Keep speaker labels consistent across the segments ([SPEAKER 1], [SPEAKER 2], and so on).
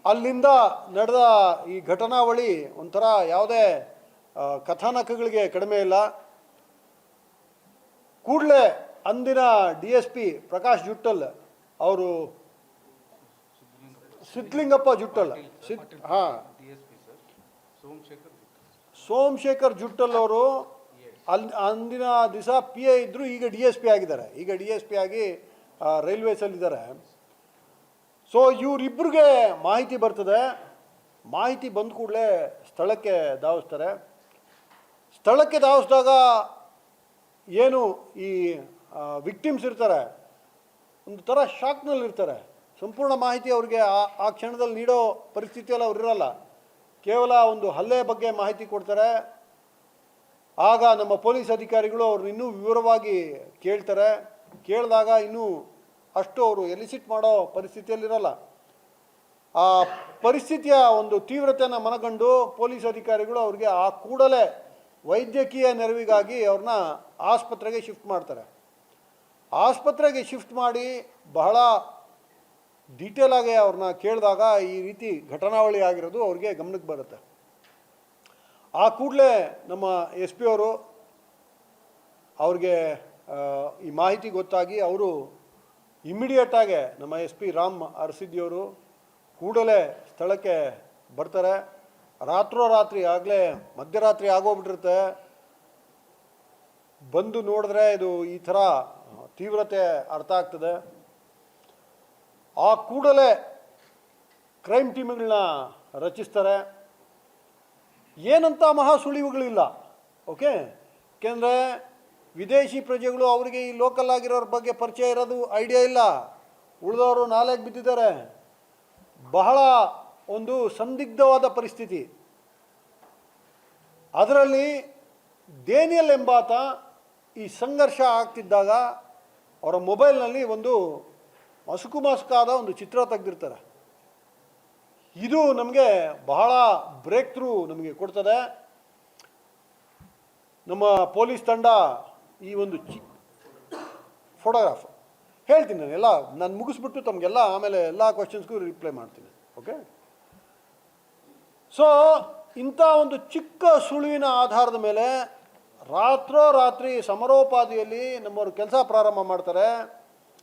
[SPEAKER 1] ಅಲ್ಲಿಂದ ನಡೆದ ಈ ಘಟನಾವಳಿ ಒಂಥರ ಯಾವುದೇ ಕಥಾನಕಗಳಿಗೆ ಕಡಿಮೆ ಇಲ್ಲ. ಕೂಡಲೇ ಅಂದಿನ DSP ಪ್ರಕಾಶ್ ಜುಟ್ಟಲ್ ಅವರು, ಸಿದ್ಧಲಿಂಗಪ್ಪ ಜುಟ್ಟಲ್, ಹಾಂ, ಸೋಮಶೇಖರ್ ಜುಟ್ಟಲ್ ಅವರು ಅಂದಿನ ದಿವಸ PI ಇದ್ದರು, ಈಗ DSP ಆಗಿದ್ದಾರೆ. ಈಗ DSP ಆಗಿ ರೈಲ್ವೇಸಲ್ಲಿದ್ದಾರೆ. ಸೊ ಇವರಿಬ್ಬರಿಗೆ ಮಾಹಿತಿ ಬರ್ತದೆ. ಮಾಹಿತಿ ಬಂದ ಕೂಡಲೇ ಸ್ಥಳಕ್ಕೆ ಧಾವಿಸ್ತಾರೆ. ಸ್ಥಳಕ್ಕೆ ಧಾವಿಸಿದಾಗ ಏನು ಈ ವಿಕ್ಟಿಮ್ಸ್ ಇರ್ತಾರೆ, ಒಂದು ಥರ ಶಾಕ್ನಲ್ಲಿರ್ತಾರೆ. ಸಂಪೂರ್ಣ ಮಾಹಿತಿ ಅವ್ರಿಗೆ ಆ ಕ್ಷಣದಲ್ಲಿ ನೀಡೋ ಪರಿಸ್ಥಿತಿಯಲ್ಲಿ ಅವ್ರು ಇರೋಲ್ಲ. ಕೇವಲ ಒಂದು ಹಲ್ಲೆ ಬಗ್ಗೆ ಮಾಹಿತಿ ಕೊಡ್ತಾರೆ. ಆಗ ನಮ್ಮ ಪೊಲೀಸ್ ಅಧಿಕಾರಿಗಳು ಅವ್ರನ್ನ ಇನ್ನೂ ವಿವರವಾಗಿ ಕೇಳ್ತಾರೆ. ಕೇಳಿದಾಗ ಇನ್ನೂ ಅಷ್ಟು ಅವರು ಎಲಿಸಿಟ್ ಮಾಡೋ ಪರಿಸ್ಥಿತಿಯಲ್ಲಿರಲ್ಲ. ಆ ಪರಿಸ್ಥಿತಿಯ ಒಂದು ತೀವ್ರತೆಯನ್ನು ಮನಗಂಡು ಪೊಲೀಸ್ ಅಧಿಕಾರಿಗಳು ಅವ್ರಿಗೆ ಆ ಕೂಡಲೇ ವೈದ್ಯಕೀಯ ನೆರವಿಗಾಗಿ ಅವ್ರನ್ನ ಆಸ್ಪತ್ರೆಗೆ ಶಿಫ್ಟ್ ಮಾಡ್ತಾರೆ. ಆಸ್ಪತ್ರೆಗೆ ಶಿಫ್ಟ್ ಮಾಡಿ ಬಹಳ ಡೀಟೇಲ್ ಆಗಿ ಅವ್ರನ್ನ ಕೇಳಿದಾಗ ಈ ರೀತಿ ಘಟನಾವಳಿ ಆಗಿರೋದು ಅವ್ರಿಗೆ ಗಮನಕ್ಕೆ ಬರುತ್ತೆ. ಆ ಕೂಡಲೇ ನಮ್ಮ SP ಅವರು ಅವ್ರಿಗೆ ಈ ಮಾಹಿತಿ ಗೊತ್ತಾಗಿ ಅವರು ಇಮ್ಮಿಡಿಯೇಟಾಗೆ ನಮ್ಮ SP ರಾಮ್ ಅರಸಿದ್ದಿಯವರು ಕೂಡಲೇ ಸ್ಥಳಕ್ಕೆ ಬರ್ತಾರೆ. ರಾತ್ರೋರಾತ್ರಿ ಆಗಲೇ ಮಧ್ಯರಾತ್ರಿ ಆಗೋಗ್ಬಿಟ್ಟಿರುತ್ತೆ. ಬಂದು ನೋಡಿದ್ರೆ ಇದು ಈ ಥರ ತೀವ್ರತೆ ಅರ್ಥ ಆಗ್ತದೆ. ಆ ಕೂಡಲೇ ಕ್ರೈಮ್ ಟೀಮ್ಗಳನ್ನ ರಚಿಸ್ತಾರೆ. ಏನಂತ ಮಹಾ ಸುಳಿವುಗಳಿಲ್ಲ. ಓಕೆ, ಏಕೆಂದರೆ ವಿದೇಶಿ ಪ್ರಜೆಗಳು ಅವರಿಗೆ ಈ ಲೋಕಲ್ ಆಗಿರೋರ ಬಗ್ಗೆ ಪರಿಚಯ ಇರೋದು ಐಡಿಯಾ ಇಲ್ಲ. ಉಳಿದವರು ನಾಲೆಗೆ ಬಿದ್ದಿದ್ದಾರೆ. ಬಹಳ ಒಂದು ಸಂದಿಗ್ಧವಾದ ಪರಿಸ್ಥಿತಿ. ಅದರಲ್ಲಿ ಡೇನಿಯಲ್ ಎಂಬಾತ ಈ ಸಂಘರ್ಷ ಆಗ್ತಿದ್ದಾಗ ಅವರ ಮೊಬೈಲ್ನಲ್ಲಿ ಒಂದು ಮಸುಕಾದ ಒಂದು ಚಿತ್ರ ತೆಗೆದಿರ್ತಾರೆ. ಇದು ನಮಗೆ ಬಹಳ ಬ್ರೇಕ್ ಥ್ರೂ ನಮಗೆ ಕೊಡ್ತದೆ. ನಮ್ಮ ಪೊಲೀಸ್ ತಂಡ ಈ ಒಂದು ಫೋಟೋಗ್ರಾಫ್ ಹೇಳ್ತೀನಿ ನಾನು ಮುಗಿಸ್ಬಿಟ್ಟು ತಮಗೆಲ್ಲ ಆಮೇಲೆ ಎಲ್ಲ ಕ್ವಶನ್ಸ್ಗೂ ರಿಪ್ಲೈ ಮಾಡ್ತೀನಿ. ಓಕೆ, ಸೊ ಇಂಥ ಒಂದು ಚಿಕ್ಕ ಸುಳಿವಿನ ಆಧಾರದ ಮೇಲೆ ರಾತ್ರೋರಾತ್ರಿ ಸಮರೋಪಾದಿಯಲ್ಲಿ ನಮ್ಮವರು ಕೆಲಸ ಪ್ರಾರಂಭ ಮಾಡ್ತಾರೆ.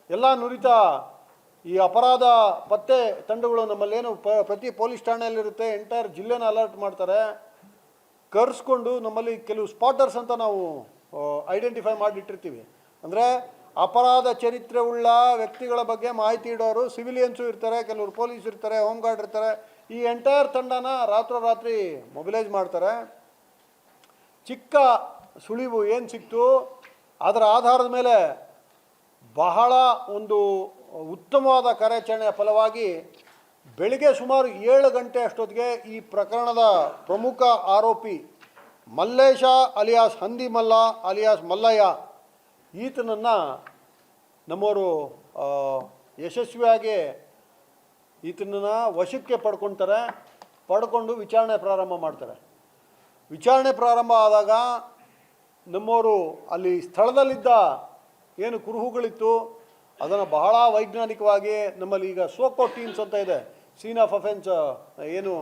[SPEAKER 1] ಎಲ್ಲ ನುರಿತ ಈ ಅಪರಾಧ ಪತ್ತೆ ತಂಡಗಳು ನಮ್ಮಲ್ಲೇನು ಪ್ರತಿ ಪೊಲೀಸ್ ಠಾಣೆಯಲ್ಲಿರುತ್ತೆ, ಎಂಟೈರ್ ಜಿಲ್ಲೆನ ಅಲರ್ಟ್ ಮಾಡ್ತಾರೆ. ಕರೆಸ್ಕೊಂಡು ನಮ್ಮಲ್ಲಿ ಕೆಲವು ಸ್ಪಾಟರ್ಸ್ ಅಂತ ನಾವು ಐಡೆಂಟಿಫೈ ಮಾಡಿಟ್ಟಿರ್ತೀವಿ. ಅಂದರೆ ಅಪರಾಧ ಚರಿತ್ರೆ ಉಳ್ಳ ವ್ಯಕ್ತಿಗಳ ಬಗ್ಗೆ ಮಾಹಿತಿ ಇಡೋರು ಸಿವಿಲಿಯನ್ಸು ಇರ್ತಾರೆ, ಕೆಲವರು ಪೊಲೀಸ್ ಇರ್ತಾರೆ, ಹೋಮ್ ಗಾರ್ಡ್ ಇರ್ತಾರೆ. ಈ ಎಂಟೈರ್ ತಂಡನ ರಾತ್ರೋರಾತ್ರಿ ಮೊಬಿಲೈಸ್ ಮಾಡ್ತಾರೆ. ಚಿಕ್ಕ ಸುಳಿವು ಏನು ಸಿಕ್ತು ಅದರ ಆಧಾರದ ಮೇಲೆ ಬಹಳ ಒಂದು ಉತ್ತಮವಾದ ಕಾರ್ಯಾಚರಣೆಯ ಫಲವಾಗಿ ಬೆಳಿಗ್ಗೆ ಸುಮಾರು 7 ಗಂಟೆ ಅಷ್ಟೊತ್ತಿಗೆ ಈ ಪ್ರಕರಣದ ಪ್ರಮುಖ ಆರೋಪಿ ಮಲ್ಲೇಶ ಅಲಿಯಾಸ್ ಹಂದಿಮಲ್ಲ ಅಲಿಯಾಸ್ ಮಲ್ಲಯ್ಯ ಈತನನ್ನು ನಮ್ಮವರು ಯಶಸ್ವಿಯಾಗಿ ಈತನನ್ನು ವಶಕ್ಕೆ ಪಡ್ಕೊಂಡು ವಿಚಾರಣೆ ಪ್ರಾರಂಭ ಮಾಡ್ತಾರೆ. ವಿಚಾರಣೆ ಪ್ರಾರಂಭ ಆದಾಗ ನಮ್ಮವರು ಅಲ್ಲಿ ಸ್ಥಳದಲ್ಲಿದ್ದ ಏನು ಕುರುಹುಗಳಿತ್ತು ಅದನ್ನು ಬಹಳ ವೈಜ್ಞಾನಿಕವಾಗಿ ನಮ್ಮಲ್ಲಿ ಈಗ ಸೋಕೋ ಟೀಮ್ಸ್ ಅಂತ ಇದೆ, ಸೀನ್ ಆಫ್ ಅಫೆನ್ಸ್ ಏನು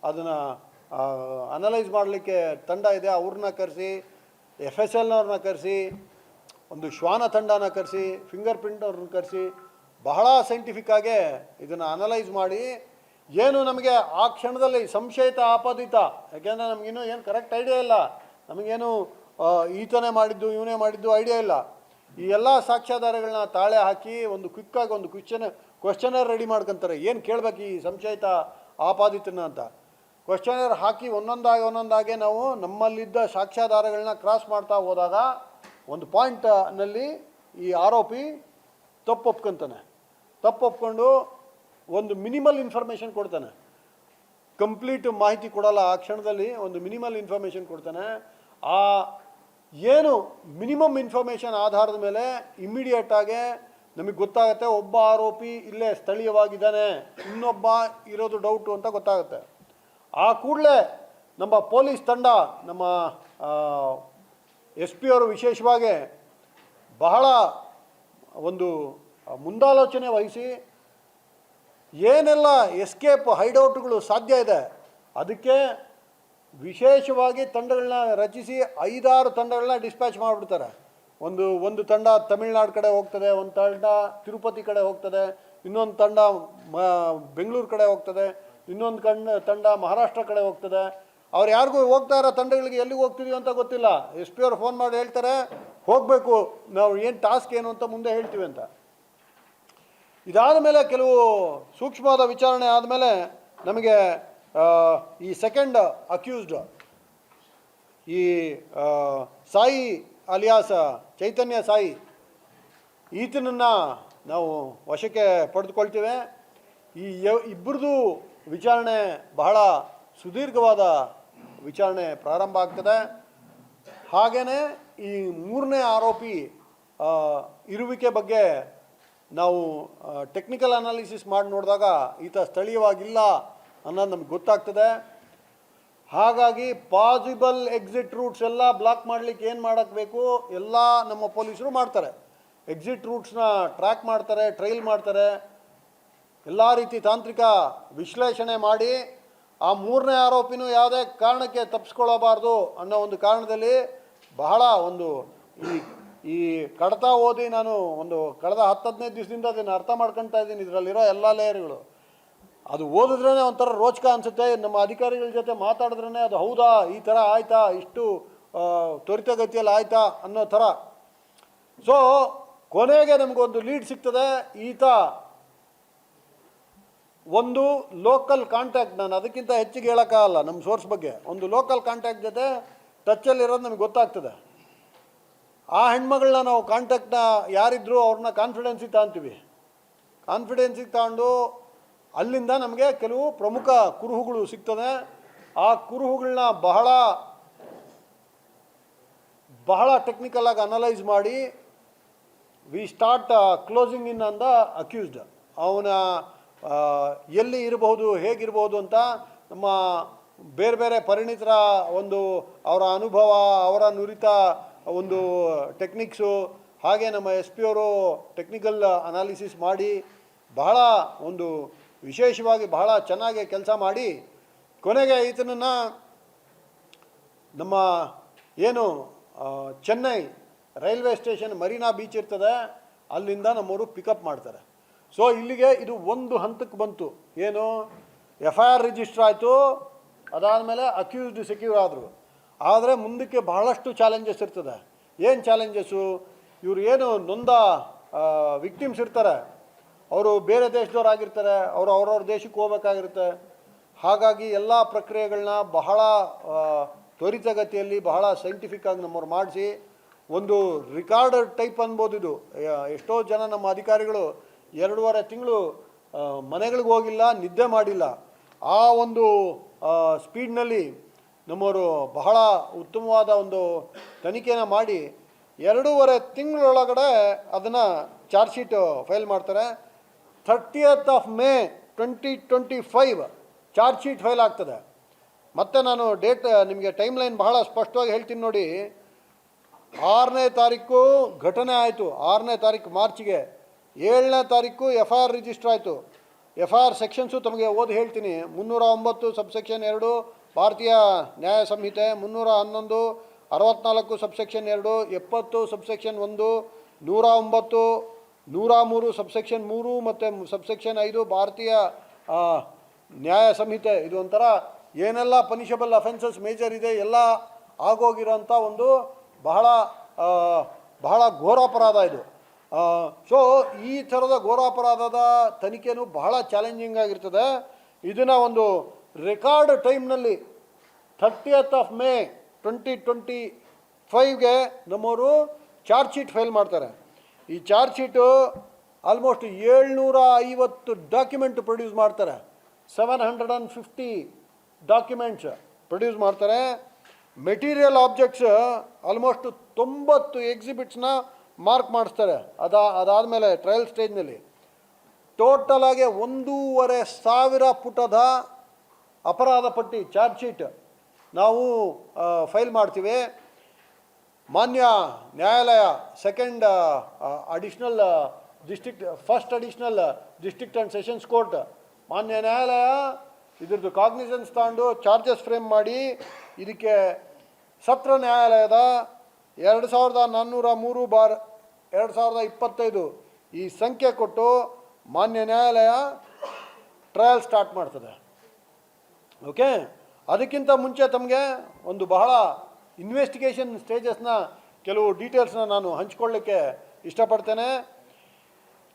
[SPEAKER 1] ಅದನ್ನು ಅನಲೈಸ್ ಮಾಡಲಿಕ್ಕೆ ತಂಡ ಇದೆ, ಅವ್ರನ್ನ ಕರೆಸಿ, FSLನವ್ರನ್ನ ಕರೆಸಿ, ಒಂದು ಶ್ವಾನ ತಂಡನ ಕರೆಸಿ, ಫಿಂಗರ್ ಪ್ರಿಂಟ್ ಅವ್ರನ್ನ ಕರೆಸಿ ಬಹಳ ಸೈಂಟಿಫಿಕ್ಕಾಗೆ ಇದನ್ನು ಅನಲೈಸ್ ಮಾಡಿ ಏನು ನಮಗೆ ಆ ಕ್ಷಣದಲ್ಲಿ ಸಂಶಯಿತ ಆಪಾದಿತ, ಯಾಕೆಂದರೆ ನಮಗಿನ್ನೂ ಏನು ಕರೆಕ್ಟ್ ಐಡಿಯಾ ಇಲ್ಲ, ನಮಗೇನು ಈತನೇ ಮಾಡಿದ್ದು ಇವನೇ ಮಾಡಿದ್ದು ಐಡಿಯಾ ಇಲ್ಲ. ಈ ಎಲ್ಲ ಸಾಕ್ಷ್ಯಾಧಾರಗಳನ್ನ ತಾಳೆ ಹಾಕಿ ಒಂದು ಕ್ವಿಕ್ಕಾಗಿ ಒಂದು ಕ್ವಶನರ್ ರೆಡಿ ಮಾಡ್ಕೊತಾರೆ. ಏನು ಕೇಳಬೇಕು ಈ ಸಂಶಯಿತ ಆಪಾದಿತನ ಅಂತ ಕ್ವಶನರ್ ಹಾಕಿ ಒಂದೊಂದಾಗೆ ನಾವು ನಮ್ಮಲ್ಲಿದ್ದ ಸಾಕ್ಷ್ಯಾಧಾರಗಳನ್ನ ಕ್ರಾಸ್ ಮಾಡ್ತಾ ಹೋದಾಗ ಒಂದು ಪಾಯಿಂಟ್ನಲ್ಲಿ ಈ ಆರೋಪಿ ತಪ್ಪೊಪ್ಕೊಂಡು ಒಂದು ಮಿನಿಮಲ್ ಇನ್ಫಾರ್ಮೇಷನ್ ಕೊಡ್ತಾನೆ. ಕಂಪ್ಲೀಟ್ ಮಾಹಿತಿ ಕೊಡಲ್ಲ, ಆ ಕ್ಷಣದಲ್ಲಿ ಒಂದು ಮಿನಿಮಲ್ ಇನ್ಫಾರ್ಮೇಷನ್ ಕೊಡ್ತಾನೆ. ಆ ಏನು ಮಿನಿಮಮ್ ಇನ್ಫಾರ್ಮೇಷನ್ ಆಧಾರದ ಮೇಲೆ ಇಮ್ಮಿಡಿಯೇಟಾಗೆ ನಮಗೆ ಗೊತ್ತಾಗುತ್ತೆ ಒಬ್ಬ ಆರೋಪಿ ಇಲ್ಲೇ ಸ್ಥಳೀಯವಾಗಿದ್ದಾನೆ, ಇನ್ನೊಬ್ಬ ಇರೋದು ಡೌಟು ಅಂತ ಗೊತ್ತಾಗುತ್ತೆ. ಆ ಕೂಡಲೇ ನಮ್ಮ ಪೊಲೀಸ್ ತಂಡ, ನಮ್ಮ SP ಅವರು ವಿಶೇಷವಾಗಿ ಬಹಳ ಒಂದು ಮುಂದಾಲೋಚನೆ ವಹಿಸಿ ಏನೆಲ್ಲ ಎಸ್ಕೇಪ್ ಹೈಡೌಟ್ಗಳು ಸಾಧ್ಯ ಇದೆ ಅದಕ್ಕೆ ವಿಶೇಷವಾಗಿ ತಂಡಗಳನ್ನ ರಚಿಸಿ 5-6 ತಂಡಗಳನ್ನ ಡಿಸ್ಪ್ಯಾಚ್ ಮಾಡಿಬಿಡ್ತಾರೆ. ಒಂದು ತಂಡ ತಮಿಳ್ನಾಡು ಕಡೆ ಹೋಗ್ತದೆ, ಒಂದು ತಂಡ ತಿರುಪತಿ ಕಡೆ ಹೋಗ್ತದೆ, ಇನ್ನೊಂದು ತಂಡ ಬೆಂಗಳೂರು ಕಡೆ ಹೋಗ್ತದೆ, ಇನ್ನೊಂದು ತಂಡ ಮಹಾರಾಷ್ಟ್ರ ಕಡೆ ಹೋಗ್ತದೆ. ಅವ್ರು ಯಾರಿಗೂ ಹೋಗ್ತಾ ಇರೋ ತಂಡಗಳಿಗೆ ಎಲ್ಲಿಗೆ ಹೋಗ್ತಿದೀವಿ ಅಂತ ಗೊತ್ತಿಲ್ಲ. ಎಸ್ ಪಿ ಅವ್ರು ಫೋನ್ ಮಾಡಿ ಹೇಳ್ತಾರೆ ಹೋಗಬೇಕು, ನಾವು ಏನು ಟಾಸ್ಕ್ ಏನು ಅಂತ ಮುಂದೆ ಹೇಳ್ತೀವಿ ಅಂತ. ಇದಾದ ಮೇಲೆ ಕೆಲವು ಸೂಕ್ಷ್ಮವಾದ ವಿಚಾರಣೆ ಆದಮೇಲೆ ನಮಗೆ ಈ ಸೆಕೆಂಡ್ ಅಕ್ಯೂಸ್ಡ್ ಈ ಸಾಯಿ ಅಲಿಯಾಸ್ ಚೈತನ್ಯ ಸಾಯಿ ಈತನನ್ನು ನಾವು ವಶಕ್ಕೆ ಪಡೆದುಕೊಳ್ತೀವಿ. ಈ ಇಬ್ಬರದು ವಿಚಾರಣೆ ಬಹಳ ಸುದೀರ್ಘವಾದ ವಿಚಾರಣೆ ಪ್ರಾರಂಭ ಆಗ್ತದೆ. ಹಾಗೆಯೇ ಈ 3ನೇ ಆರೋಪಿ ಇರುವಿಕೆ ಬಗ್ಗೆ ನಾವು ಟೆಕ್ನಿಕಲ್ ಅನಾಲಿಸಿಸ್ ಮಾಡಿ ನೋಡಿದಾಗ ಈತ ಸ್ಥಳೀಯವಾಗಿಲ್ಲ ಅನ್ನೋದು ನಮ್ಗೆ ಗೊತ್ತಾಗ್ತದೆ. ಹಾಗಾಗಿ ಪಾಸಿಬಲ್ ಎಕ್ಸಿಟ್ ರೂಟ್ಸ್ ಎಲ್ಲ ಬ್ಲಾಕ್ ಮಾಡಲಿಕ್ಕೆ ಏನು ಮಾಡೋಕ್ಕೆ ಎಲ್ಲ ನಮ್ಮ ಪೊಲೀಸರು ಮಾಡ್ತಾರೆ. ಎಕ್ಸಿಟ್ ರೂಟ್ಸ್ನ ಟ್ರ್ಯಾಕ್ ಮಾಡ್ತಾರೆ, ಟ್ರೈಲ್ ಮಾಡ್ತಾರೆ, ಎಲ್ಲ ರೀತಿ ತಾಂತ್ರಿಕ ವಿಶ್ಲೇಷಣೆ ಮಾಡಿ ಆ 3ನೇ ಆರೋಪಿನೂ ಯಾವುದೇ ಕಾರಣಕ್ಕೆ ತಪ್ಪಿಸ್ಕೊಳ್ಳಬಾರ್ದು ಅನ್ನೋ ಒಂದು ಕಾರಣದಲ್ಲಿ ಬಹಳ ಈ ಕಡತ ಓದಿ ನಾನು ಕಳೆದ 10-15 ದಿವಸದಿಂದ ಅದನ್ನು ಅರ್ಥ ಮಾಡ್ಕೊಳ್ತಾ ಇದ್ದೀನಿ. ಇದರಲ್ಲಿರೋ ಎಲ್ಲ ಲೇಯರ್ಗಳು ಅದು ಓದಿದ್ರೇ ಒಂಥರ ರೋಚಕ ಅನಿಸುತ್ತೆ. ನಮ್ಮ ಅಧಿಕಾರಿಗಳ ಜೊತೆ ಮಾತಾಡಿದ್ರೇ ಅದು ಹೌದಾ, ಈ ಥರ ಆಯಿತಾ, ಇಷ್ಟು ತ್ವರಿತಗತಿಯಲ್ಲಿ ಆಯಿತಾ ಅನ್ನೋ ಥರ. ಸೊ ಕೊನೆಗೆ ನಮಗೊಂದು ಲೀಡ್ ಸಿಗ್ತದೆ. ಈತ ಒಂದು ಲೋಕಲ್ ಕಾಂಟ್ಯಾಕ್ಟ್, ನಾನು ಅದಕ್ಕಿಂತ ಹೆಚ್ಚಿಗೆ ಹೇಳೋಕ್ಕಾಗಲ್ಲ ನಮ್ಮ ಸೋರ್ಸ್ ಬಗ್ಗೆ, ಒಂದು ಲೋಕಲ್ ಕಾಂಟ್ಯಾಕ್ಟ್ ಜೊತೆ ಟಚ್ಚಲ್ಲಿರೋದು ನಮಗೆ ಗೊತ್ತಾಗ್ತದೆ. ಆ ಹೆಣ್ಮಗಳನ್ನ ನಾವು ಕಾಂಟ್ಯಾಕ್ಟ್ನ ಯಾರಿದ್ರು ಅವ್ರನ್ನ ಕಾನ್ಫಿಡೆನ್ಸಿಗೆ ತಗೊಂತೀವಿ. ಕಾನ್ಫಿಡೆನ್ಸಿಗೆ ತಗೊಂಡು ಅಲ್ಲಿಂದ ನಮಗೆ ಕೆಲವು ಪ್ರಮುಖ ಕುರುಹುಗಳು ಸಿಗ್ತದೆ. ಆ ಕುರುಹುಗಳನ್ನ ಬಹಳ ಟೆಕ್ನಿಕಲಾಗಿ ಅನಲೈಸ್ ಮಾಡಿ we start closing in on the accused. ಅವನ ಎಲ್ಲಿ ಇರಬಹುದು, ಹೇಗಿರ್ಬೋದು ಅಂತ ನಮ್ಮ ಬೇರೆ ಬೇರೆ ಪರಿಣಿತರ ಅವರ ಅನುಭವ, ಅವರ ನುರಿತ ಟೆಕ್ನಿಕ್ಸು, ಹಾಗೆ ನಮ್ಮ ಎಸ್ ಪಿ ಅವರು ಟೆಕ್ನಿಕಲ್ ಅನಾಲಿಸಿಸ್ ಮಾಡಿ ಬಹಳ ವಿಶೇಷವಾಗಿ ಬಹಳ ಚೆನ್ನಾಗಿ ಕೆಲಸ ಮಾಡಿ ಕೊನೆಗೆ ಈತನನ್ನು ನಮ್ಮ ಏನು Chennai railway station Marina beach ಇರ್ತದೆ ಅಲ್ಲಿಂದ ನಮ್ಮವರು ಪಿಕಪ್ ಮಾಡ್ತಾರೆ. ಸೊ ಇಲ್ಲಿಗೆ ಇದು ಒಂದು ಹಂತಕ್ಕೆ ಬಂತು. ಏನು FIR ರಿಜಿಸ್ಟರ್ ಆಯಿತು, ಅದಾದಮೇಲೆ ಅಕ್ಯೂಸ್ಡ್ ಸೆಕ್ಯೂರ್ ಆದರು. ಆದರೆ ಮುಂದಕ್ಕೆ ಬಹಳಷ್ಟು ಚಾಲೆಂಜಸ್ ಇರ್ತದೆ. ಏನು ಚಾಲೆಂಜಸ್ಸು? ಇವರು ಏನು ನೊಂದ ವಿಕ್ಟಿಮ್ಸ್ ಇರ್ತಾರೆ, ಅವರು ಬೇರೆ ದೇಶದವರಾಗಿರ್ತಾರೆ, ಅವ್ರವ್ರ ದೇಶಕ್ಕೆ ಹೋಗ್ಬೇಕಾಗಿರುತ್ತೆ. ಹಾಗಾಗಿ ಎಲ್ಲ ಪ್ರಕ್ರಿಯೆಗಳನ್ನ ಬಹಳ ತ್ವರಿತಗತಿಯಲ್ಲಿ ಬಹಳ ಸೈಂಟಿಫಿಕ್ಕಾಗಿ ನಮ್ಮವ್ರು ಮಾಡಿಸಿ ಒಂದು ರಿಕಾರ್ಡರ್ ಟೈಪ್ ಅನ್ಬೋದು ಇದು. ಎಷ್ಟೋ ಜನ ನಮ್ಮ ಅಧಿಕಾರಿಗಳು 2.5 ತಿಂಗಳು ಮನೆಗಳಿಗೆ ಹೋಗಿಲ್ಲ, ನಿದ್ದೆ ಮಾಡಿಲ್ಲ. ಆ ಸ್ಪೀಡ್ನಲ್ಲಿ ನಮ್ಮವರು ಬಹಳ ಉತ್ತಮವಾದ ತನಿಖೆನ ಮಾಡಿ 2.5 ತಿಂಗಳೊಳಗಡೆ ಅದನ್ನು ಚಾರ್ಜ್ ಶೀಟ್ ಫೈಲ್ ಮಾಡ್ತಾರೆ. 30th May 2025 charge sheet file ಆಗ್ತದೆ. ಮತ್ತು ನಾನು ಡೇಟ್ ನಿಮಗೆ ಟೈಮ್ ಲೈನ್ ಬಹಳ ಸ್ಪಷ್ಟವಾಗಿ ಹೇಳ್ತೀನಿ ನೋಡಿ. 6ನೇ ತಾರೀಕು ಘಟನೆ ಆಯಿತು, 6ನೇ ತಾರೀಕು ಮಾರ್ಚಿಗೆ. 7ನೇ ತಾರೀಕು FIR ರಿಜಿಸ್ಟರ್ ಆಯಿತು. FIR ಸೆಕ್ಷನ್ಸು ತಮಗೆ ಓದಿ ಹೇಳ್ತೀನಿ. 309 ಸಬ್ಸೆಕ್ಷನ್ 2 ಭಾರತೀಯ ನ್ಯಾಯ ಸಂಹಿತೆ, 311 64 ಸಬ್ಸೆಕ್ಷನ್ 2, 70 ಸಬ್ಸೆಕ್ಷನ್ 1, 109, 103 ಸಬ್ಸೆಕ್ಷನ್ 3 ಮತ್ತು ಸಬ್ಸೆಕ್ಷನ್ 5 ಭಾರತೀಯ ನ್ಯಾಯ ಸಂಹಿತೆ. ಇದು ಒಂಥರ ಏನೆಲ್ಲ ಪನಿಷಬಲ್ ಅಫೆನ್ಸಸ್ ಮೇಜರ್ ಇದೆ ಎಲ್ಲ ಆಗೋಗಿರೋಂಥ ಬಹಳ ಘೋರಾಪರಾಧ ಇದು. ಸೊ ಈ ಥರದ ಘೋರಾಪರಾಧದ ತನಿಖೆನೂ ಬಹಳ ಚಾಲೆಂಜಿಂಗ್ ಆಗಿರ್ತದೆ. ಇದನ್ನು ರೆಕಾರ್ಡ್ ಟೈಮ್ನಲ್ಲಿ 30th May 2025ಗೆ ನಮ್ಮವರು ಚಾರ್ಜ್ ಶೀಟ್ ಫೈಲ್ ಮಾಡ್ತಾರೆ. ಈ charge sheet almost 750 document produce ಮಾಡ್ತಾರೆ. 750 ಡಾಕ್ಯುಮೆಂಟ್ಸ್ ಪ್ರೊಡ್ಯೂಸ್ ಮಾಡ್ತಾರೆ. ಮೆಟೀರಿಯಲ್ ಆಬ್ಜೆಕ್ಟ್ಸ್ ಆಲ್ಮೋಸ್ಟ್ 90 ಎಕ್ಸಿಬಿಟ್ಸ್ನ ಮಾರ್ಕ್ ಮಾಡಿಸ್ತಾರೆ. ಅದಾದಮೇಲೆ ಟ್ರಯಲ್ ಸ್ಟೇಜ್ನಲ್ಲಿ ಟೋಟಲ್ ಆಗಿ 1,500 ಪುಟದ ಅಪರಾಧ ಪಟ್ಟಿ ಚಾರ್ಜ್ ಶೀಟ್ ನಾವು ಫೈಲ್ ಮಾಡ್ತೀವಿ. ಮಾನ್ಯ ನ್ಯಾಯಾಲಯ first additional district and sessions court ಮಾನ್ಯ ನ್ಯಾಯಾಲಯ ಇದ್ರದ್ದು ಕಾಗ್ನಿಸೆನ್ಸ್ ತಗೊಂಡು ಚಾರ್ಜಸ್ ಫ್ರೇಮ್ ಮಾಡಿ ಇದಕ್ಕೆ ಸತ್ರ ನ್ಯಾಯಾಲಯದ 2403/2025 ಈ ಸಂಖ್ಯೆ ಕೊಟ್ಟು ಮಾನ್ಯ ನ್ಯಾಯಾಲಯ ಟ್ರಯಲ್ ಸ್ಟಾರ್ಟ್ ಮಾಡ್ತದೆ. ಓಕೆ, ಅದಕ್ಕಿಂತ ಮುಂಚೆ ತಮಗೆ ಒಂದು ಬಹಳ ಇನ್ವೆಸ್ಟಿಗೇಷನ್ ಸ್ಟೇಜಸ್ನ ಕೆಲವು ಡೀಟೇಲ್ಸ್ನ ನಾನು ಹಂಚ್ಕೊಳ್ಳಿಕ್ಕೆ ಇಷ್ಟಪಡ್ತೇನೆ.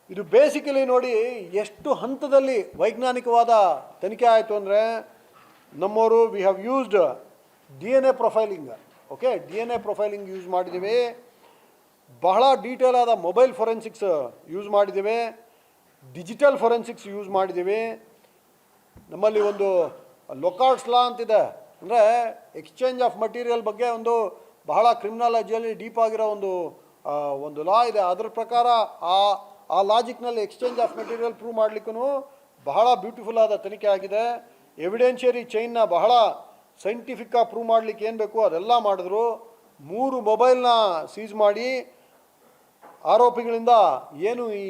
[SPEAKER 1] ಇದು ಬೇಸಿಕಲಿ ನೋಡಿ ಎಷ್ಟು ಹಂತದಲ್ಲಿ ವೈಜ್ಞಾನಿಕವಾದ ತನಿಖೆ ಆಯಿತು ಅಂದರೆ, ನಮ್ಮವರು we have used DNA profiling. Okay, DNA profiling use ಮಾಡಿದ್ದೀವಿ, ಬಹಳ ಡೀಟೇಲ್ ಆದ ಮೊಬೈಲ್ ಫೊರೆನ್ಸಿಕ್ಸ್ ಯೂಸ್ ಮಾಡಿದ್ದೀವಿ, ಡಿಜಿಟಲ್ ಫೊರೆನ್ಸಿಕ್ಸ್ ಯೂಸ್ ಮಾಡಿದ್ದೀವಿ. ನಮ್ಮಲ್ಲಿ ಒಂದು ಲೊಕಾರ್ಡ್ಸ್ ಲಾ ಅಂತಿದೆ, ಅಂದರೆ ಎಕ್ಸ್ಚೇಂಜ್ ಆಫ್ ಮಟೀರಿಯಲ್ ಬಗ್ಗೆ ಒಂದು ಬಹಳ ಕ್ರಿಮಿನಾಲಜಿಯಲ್ಲಿ ಡೀಪ್ ಆಗಿರೋ ಒಂದು ಲಾ ಇದೆ. ಅದರ ಪ್ರಕಾರ ಆ ಲಾಜಿಕ್ನಲ್ಲಿ ಎಕ್ಸ್ಚೇಂಜ್ ಆಫ್ ಮೆಟೀರಿಯಲ್ ಪ್ರೂವ್ ಮಾಡಲಿಕ್ಕೂ ಬಹಳ ಬ್ಯೂಟಿಫುಲ್ ಆದ ತನಿಖೆ ಆಗಿದೆ. ಎವಿಡೆನ್ಷಿಯರಿ ಚೈನ್ನ ಬಹಳ ಸೈಂಟಿಫಿಕ್ಕಾಗಿ ಪ್ರೂವ್ ಮಾಡಲಿಕ್ಕೆ ಏನು ಬೇಕು ಅದೆಲ್ಲ ಮಾಡಿದ್ರು. 3 ಮೊಬೈಲ್ನ ಸೀಸ್ ಮಾಡಿ ಆರೋಪಿಗಳಿಂದ ಏನು ಈ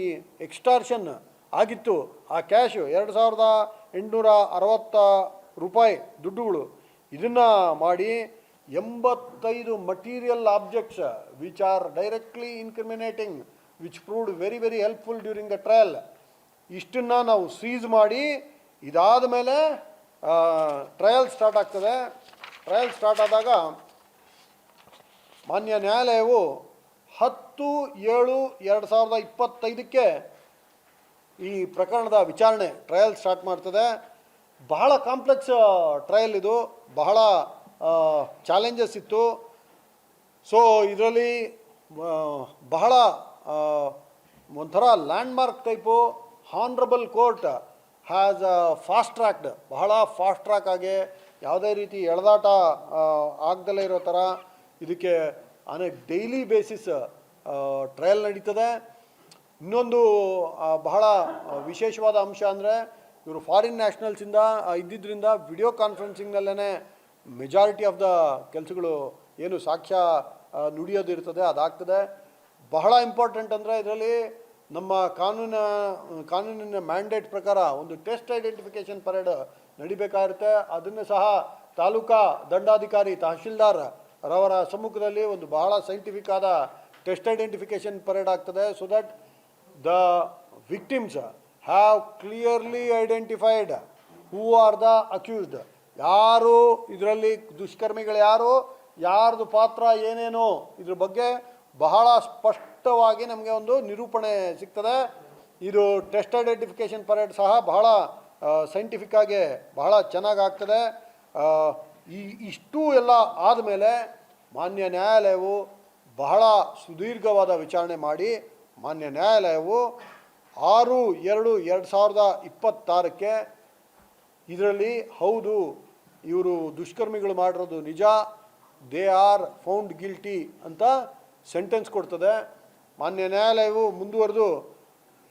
[SPEAKER 1] ಎಕ್ಸ್ಟಾರ್ಷನ್ ಆಗಿತ್ತು ಆ ಕ್ಯಾಶು $2,860 ದುಡ್ಡುಗಳು ಇದನ್ನು ಮಾಡಿ 85 material objects which are directly incriminating which proved very very helpful during the trial ಇಷ್ಟನ್ನು ನಾವು ಸೀಸ್ ಮಾಡಿ, ಇದಾದ ಮೇಲೆ ಟ್ರಯಲ್ ಸ್ಟಾರ್ಟ್ ಆಗ್ತದೆ. ಟ್ರಯಲ್ ಸ್ಟಾರ್ಟ್ ಆದಾಗ ಮಾನ್ಯ ನ್ಯಾಯಾಲಯವು 10/7/2025 ಈ ಪ್ರಕರಣದ ವಿಚಾರಣೆ ಟ್ರಯಲ್ ಸ್ಟಾರ್ಟ್ ಮಾಡ್ತದೆ. ಬಹಳ ಕಾಂಪ್ಲೆಕ್ಸ್ ಟ್ರಯಲ್ ಇದು, ಬಹಳ ಚಾಲೆಂಜಸ್ ಇತ್ತು. ಸೊ ಇದರಲ್ಲಿ ಬಹಳ ಒಂಥರ landmark type honourable court has fast tracked, ಬಹಳ ಫಾಸ್ಟ್ ಟ್ರ್ಯಾಕ್ ಆಗಿ ಯಾವುದೇ ರೀತಿ ಎಳೆದಾಟ ಆಗದಲ್ಲೇ ಇರೋ ಥರ ಇದಕ್ಕೆ on a daily basis trial ನಡೀತದೆ. ಇನ್ನೊಂದು ಬಹಳ ವಿಶೇಷವಾದ ಅಂಶ ಅಂದರೆ ಇವರು ಫಾರಿನ್ ನ್ಯಾಷನಲ್ಸಿಂದ ಇದ್ದಿದ್ದರಿಂದ ವಿಡಿಯೋ ಕಾನ್ಫರೆನ್ಸಿಂಗ್ನಲ್ಲೇ ಮೆಜಾರಿಟಿ ಆಫ್ ದ ಕೆಲಸಗಳು ಏನು ಸಾಕ್ಷ್ಯ ನುಡಿಯೋದು ಇರ್ತದೆ ಅದಾಗ್ತದೆ. ಬಹಳ ಇಂಪಾರ್ಟೆಂಟ್ ಅಂದರೆ ಇದರಲ್ಲಿ ನಮ್ಮ ಕಾನೂನಿನ ಮ್ಯಾಂಡೇಟ್ ಪ್ರಕಾರ ಒಂದು ಟೆಸ್ಟ್ ಐಡೆಂಟಿಫಿಕೇಷನ್ ಪರೇಡ್ ನಡಿಬೇಕಾಗಿರುತ್ತೆ. ಅದನ್ನು ಸಹ ತಾಲೂಕಾ ದಂಡಾಧಿಕಾರಿ ತಹಶೀಲ್ದಾರ್ ರವರ ಸಮ್ಮುಖದಲ್ಲಿ ಒಂದು ಬಹಳ ಸೈಂಟಿಫಿಕ್ ಆದ ಟೆಸ್ಟ್ ಐಡೆಂಟಿಫಿಕೇಷನ್ ಪರೇಡ್ ಆಗ್ತದೆ. So that the victims have clearly identified who are the accused, ಯಾರು ಇದರಲ್ಲಿ ದುಷ್ಕರ್ಮಿಗಳು ಯಾರು, ಯಾರ್ದು ಪಾತ್ರ ಏನೇನು, ಇದ್ರ ಬಗ್ಗೆ ಬಹಳ ಸ್ಪಷ್ಟವಾಗಿ ನಮಗೆ ಒಂದು ನಿರೂಪಣೆ ಸಿಗ್ತದೆ. ಇದು ಟೆಸ್ಟ್ ಐಡೆಂಟಿಫಿಕೇಷನ್ ಪರೇಡ್ ಸಹ ಬಹಳ ಸೈಂಟಿಫಿಕ್ ಆಗಿ ಬಹಳ ಚೆನ್ನಾಗಾಗ್ತದೆ. ಇಷ್ಟು ಎಲ್ಲ ಆದಮೇಲೆ ಮಾನ್ಯ ನ್ಯಾಯಾಲಯವು ಬಹಳ ಸುದೀರ್ಘವಾದ ವಿಚಾರಣೆ ಮಾಡಿ ಮಾನ್ಯ ನ್ಯಾಯಾಲಯವು 6/2/2026 ಇದರಲ್ಲಿ ಹೌದು ಇವರು ದುಷ್ಕರ್ಮಿಗಳು ಮಾಡಿರೋದು ನಿಜ, ದೇ ಆರ್ ಫೌಂಡ್ ಗಿಲ್ಟಿ ಅಂತ ಸೆಂಟೆನ್ಸ್ ಕೊಡ್ತದೆ. ಮಾನ್ಯ ನ್ಯಾಯಾಲಯವು ಮುಂದುವರೆದು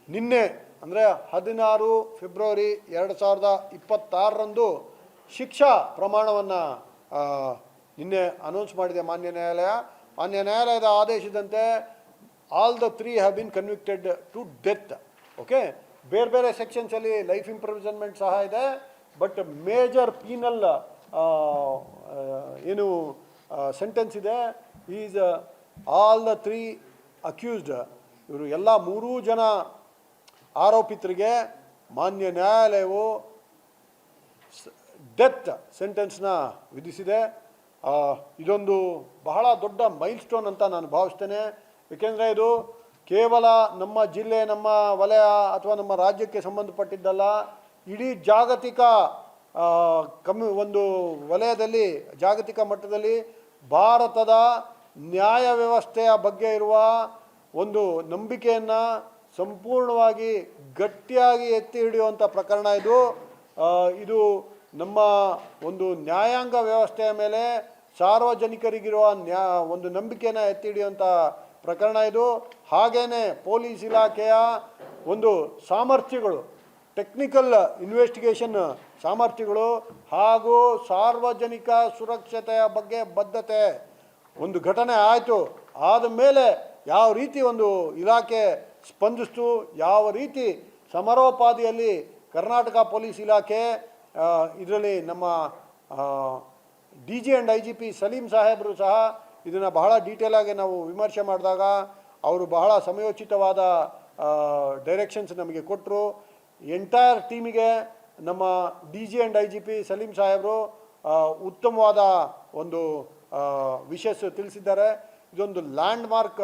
[SPEAKER 1] ನಿನ್ನೆ ಅಂದರೆ 16 ಫೆಬ್ರವರಿ 2026 ಶಿಕ್ಷಾ ಪ್ರಮಾಣವನ್ನು ನಿನ್ನೆ ಅನೌನ್ಸ್ ಮಾಡಿದೆ ಮಾನ್ಯ ನ್ಯಾಯಾಲಯ. ಮಾನ್ಯ ನ್ಯಾಯಾಲಯದ ಆದೇಶದಂತೆ all the 3 have been convicted to death. Okay, ಬೇರೆ ಬೇರೆ ಸೆಕ್ಷನ್ಸಲ್ಲಿ ಲೈಫ್ ಇಂಪ್ರಿಸನ್ಮೆಂಟ್ ಸಹ ಇದೆ, ಬಟ್ ಮೇಜರ್ ಪೀನಲ್ ಏನು ಸೆಂಟೆನ್ಸ್ ಇದೆ ಈಸ್ ಆಲ್ ದ 3 ಅಕ್ಯೂಸ್ಡ್. ಇವರು ಎಲ್ಲ 3 ಜನ ಆರೋಪಿತರಿಗೆ ಮಾನ್ಯ ನ್ಯಾಯಾಲಯವು ಡೆತ್ ಸೆಂಟೆನ್ಸ್ನ ವಿಧಿಸಿದೆ. ಇದೊಂದು ಬಹಳ ದೊಡ್ಡ ಮೈಲ್ ಸ್ಟೋನ್ ಅಂತ ನಾನು ಭಾವಿಸ್ತೇನೆ. ಏಕೆಂದರೆ ಇದು ಕೇವಲ ನಮ್ಮ ಜಿಲ್ಲೆ, ನಮ್ಮ ವಲಯ ಅಥವಾ ನಮ್ಮ ರಾಜ್ಯಕ್ಕೆ ಸಂಬಂಧಪಟ್ಟಿದ್ದಲ್ಲ, ಇಡೀ ಜಾಗತಿಕ ಒಂದು ವಲಯದಲ್ಲಿ ಜಾಗತಿಕ ಮಟ್ಟದಲ್ಲಿ ಭಾರತದ ನ್ಯಾಯ ವ್ಯವಸ್ಥೆಯ ಬಗ್ಗೆ ಇರುವ ಒಂದು ನಂಬಿಕೆಯನ್ನು ಸಂಪೂರ್ಣವಾಗಿ ಗಟ್ಟಿಯಾಗಿ ಎತ್ತಿ ಹಿಡಿಯುವಂಥ ಪ್ರಕರಣ ಇದು. ಇದು ನಮ್ಮ ಒಂದು ನ್ಯಾಯಾಂಗ ವ್ಯವಸ್ಥೆಯ ಮೇಲೆ ಸಾರ್ವಜನಿಕರಿಗಿರುವ ಒಂದು ನಂಬಿಕೆಯನ್ನು ಎತ್ತಿ ಹಿಡಿಯುವಂಥ ಪ್ರಕರಣ ಇದು. ಹಾಗೇ ಪೊಲೀಸ್ ಇಲಾಖೆಯ ಒಂದು ಸಾಮರ್ಥ್ಯಗಳು, ಟೆಕ್ನಿಕಲ್ ಇನ್ವೆಸ್ಟಿಗೇಷನ್ ಸಾಮರ್ಥ್ಯಗಳು ಹಾಗೂ ಸಾರ್ವಜನಿಕ ಸುರಕ್ಷತೆಯ ಬಗ್ಗೆ ಬದ್ಧತೆ. ಒಂದು ಘಟನೆ ಆಯಿತು ಆದ ಮೇಲೆ ಯಾವ ರೀತಿ ಒಂದು ಇಲಾಖೆ ಸ್ಪಂದಿಸ್ತು, ಯಾವ ರೀತಿ ಸಮರೋಪಾದಿಯಲ್ಲಿ ಕರ್ನಾಟಕ ಪೊಲೀಸ್ ಇಲಾಖೆ ಇದರಲ್ಲಿ ನಮ್ಮ DG ಆ್ಯಂಡ್ IGP ಸಲೀಂ ಸಾಹೇಬರು ಸಹ ಇದನ್ನು ಬಹಳ ಡೀಟೇಲಾಗಿ ನಾವು ವಿಮರ್ಶೆ ಮಾಡಿದಾಗ ಅವರು ಬಹಳ ಸಮಯೋಚಿತವಾದ ಡೈರೆಕ್ಷನ್ಸ್ ನಮಗೆ ಕೊಟ್ಟರು. ಎಂಟೈರ್ ಟೀಮಿಗೆ ನಮ್ಮ DG ಆ್ಯಂಡ್ IGP ಸಲೀಂ ಸಾಹೇಬರು ಉತ್ತಮವಾದ ಒಂದು ವಿಷಸ್ ತಿಳಿಸಿದ್ದಾರೆ. ಇದೊಂದು landmark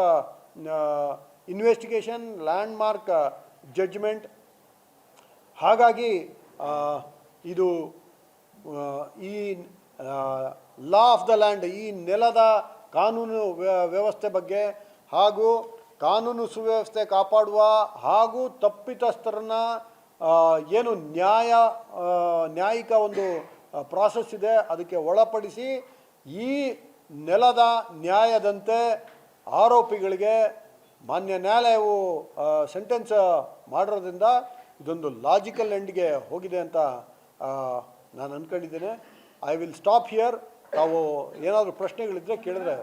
[SPEAKER 1] investigation, landmark judgment. ಹಾಗಾಗಿ ಇದು ಈ ಲಾ ಆಫ್ ದ ಲ್ಯಾಂಡ್, ಈ ನೆಲದ ಕಾನೂನು ವ್ಯವಸ್ಥೆ ಬಗ್ಗೆ ಹಾಗೂ ಕಾನೂನು ಸುವ್ಯವಸ್ಥೆ ಕಾಪಾಡುವ ಹಾಗೂ ತಪ್ಪಿತಸ್ಥರನ್ನ ಏನು ನ್ಯಾಯಿಕ ಒಂದು ಪ್ರಾಸೆಸ್ ಇದೆ ಅದಕ್ಕೆ ಒಳಪಡಿಸಿ ಈ ನೆಲದ ನ್ಯಾಯದಂತೆ ಆರೋಪಿಗಳಿಗೆ ಮಾನ್ಯ ನ್ಯಾಯಾಲಯವು ಸೆಂಟೆನ್ಸ್ ಮಾಡಿರೋದ್ರಿಂದ ಇದೊಂದು ಲಾಜಿಕಲ್ ಎಂಡ್ಗೆ ಹೋಗಿದೆ ಅಂತ ನಾನು ಅಂದ್ಕೊಂಡಿದ್ದೇನೆ. I will stop here. ತಾವು ಏನಾದರೂ ಪ್ರಶ್ನೆಗಳಿದ್ದರೆ ಕೇಳಿದ್ರೆ